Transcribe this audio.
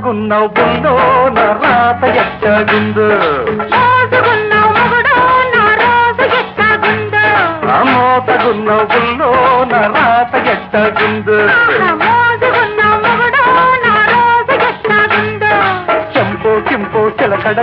మోసుకున్నావు బుల్లో నా రాత ఎట్టగుందో మోసగున్నావు బుల్లో నా రాత ఎట్టగుందో చెంపో కింపో చిలకడ